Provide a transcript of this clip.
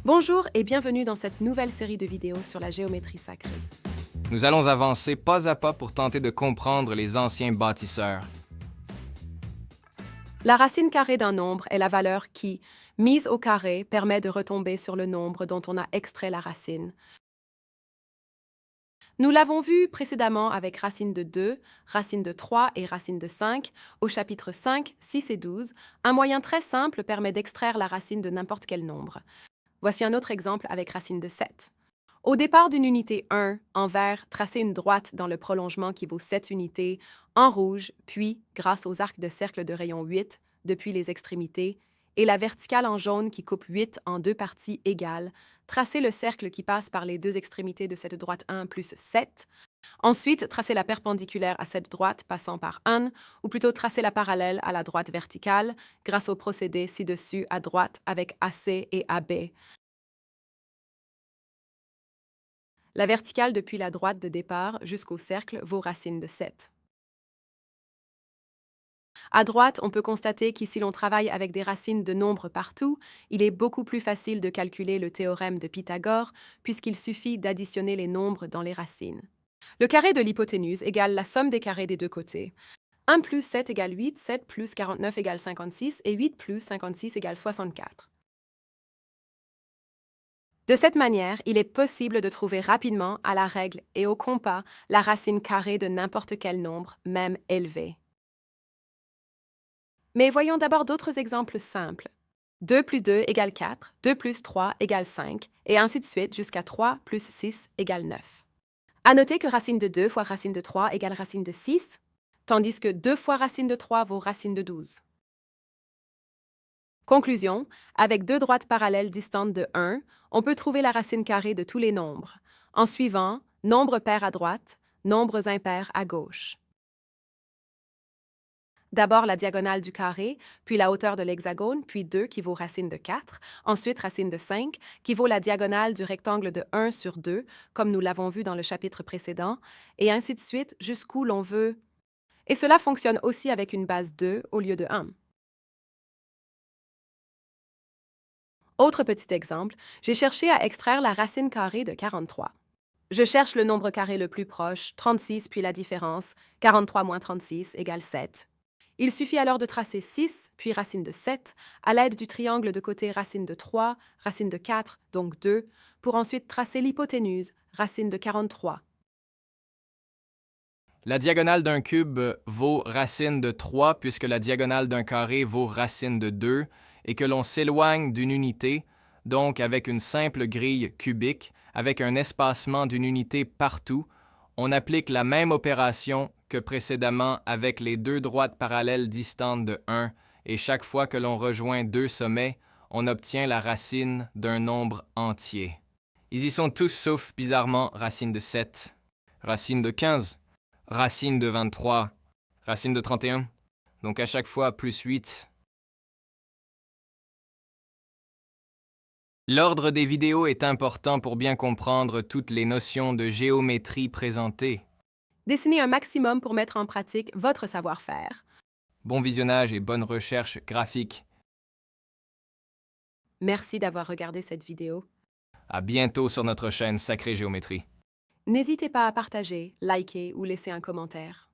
Bonjour et bienvenue dans cette nouvelle série de vidéos sur la géométrie sacrée. Nous allons avancer pas à pas pour tenter de comprendre les anciens bâtisseurs. La racine carrée d'un nombre est la valeur qui, mise au carré, permet de retomber sur le nombre dont on a extrait la racine. Nous l'avons vu précédemment avec racine de 2, racine de 3 et racine de 5, au chapitre 5, 6 et 12. Un moyen très simple permet d'extraire la racine de n'importe quel nombre. Voici un autre exemple avec racine de 7. Au départ d'une unité 1, en vert, tracez une droite dans le prolongement qui vaut 7 unités, en rouge, puis, grâce aux arcs de cercle de rayon 8, depuis les extrémités, et la verticale en jaune qui coupe 8 en deux parties égales, tracez le cercle qui passe par les deux extrémités de cette droite 1 plus 7. Ensuite, tracez la perpendiculaire à cette droite passant par 1, ou plutôt tracez la parallèle à la droite verticale, grâce au procédé ci-dessus à droite avec AC et AB. La verticale depuis la droite de départ jusqu'au cercle vaut racine de 7. À droite, on peut constater qu'ici l'on travaille avec des racines de nombres partout, il est beaucoup plus facile de calculer le théorème de Pythagore puisqu'il suffit d'additionner les nombres dans les racines. Le carré de l'hypoténuse égale la somme des carrés des deux côtés. 1 plus 7 égale 8, 7 plus 49 égale 56 et 8 plus 56 égale 64. De cette manière, il est possible de trouver rapidement, à la règle et au compas, la racine carrée de n'importe quel nombre, même élevé. Mais voyons d'abord d'autres exemples simples. 2 plus 2 égale 4, 2 plus 3 égale 5, et ainsi de suite jusqu'à 3 plus 6 égale 9. À noter que racine de 2 fois racine de 3 égale racine de 6, tandis que 2 fois racine de 3 vaut racine de 12. Conclusion, avec deux droites parallèles distantes de 1, on peut trouver la racine carrée de tous les nombres, en suivant nombres pairs à droite, nombres impairs à gauche. D'abord la diagonale du carré, puis la hauteur de l'hexagone, puis 2 qui vaut racine de 4, ensuite racine de 5 qui vaut la diagonale du rectangle de 1 sur 2, comme nous l'avons vu dans le chapitre précédent, et ainsi de suite jusqu'où l'on veut. Et cela fonctionne aussi avec une base 2 au lieu de 1. Autre petit exemple, j'ai cherché à extraire la racine carrée de 43. Je cherche le nombre carré le plus proche, 36, puis la différence, 43 moins 36 égale 7. Il suffit alors de tracer 6, puis racine de 7, à l'aide du triangle de côté racine de 3, racine de 4, donc 2, pour ensuite tracer l'hypoténuse, racine de 43. La diagonale d'un cube vaut racine de 3 puisque la diagonale d'un carré vaut racine de 2 et que l'on s'éloigne d'une unité, donc avec une simple grille cubique, avec un espacement d'une unité partout, on applique la même opération que précédemment avec les deux droites parallèles distantes de 1 et chaque fois que l'on rejoint deux sommets, on obtient la racine d'un nombre entier. Ils y sont tous sauf bizarrement racine de 7, racine de 15, racine de 23, racine de 31, donc à chaque fois plus 8. L'ordre des vidéos est important pour bien comprendre toutes les notions de géométrie présentées. Dessinez un maximum pour mettre en pratique votre savoir-faire. Bon visionnage et bonne recherche graphique. Merci d'avoir regardé cette vidéo. À bientôt sur notre chaîne Sacrée Géométrie. N'hésitez pas à partager, liker ou laisser un commentaire.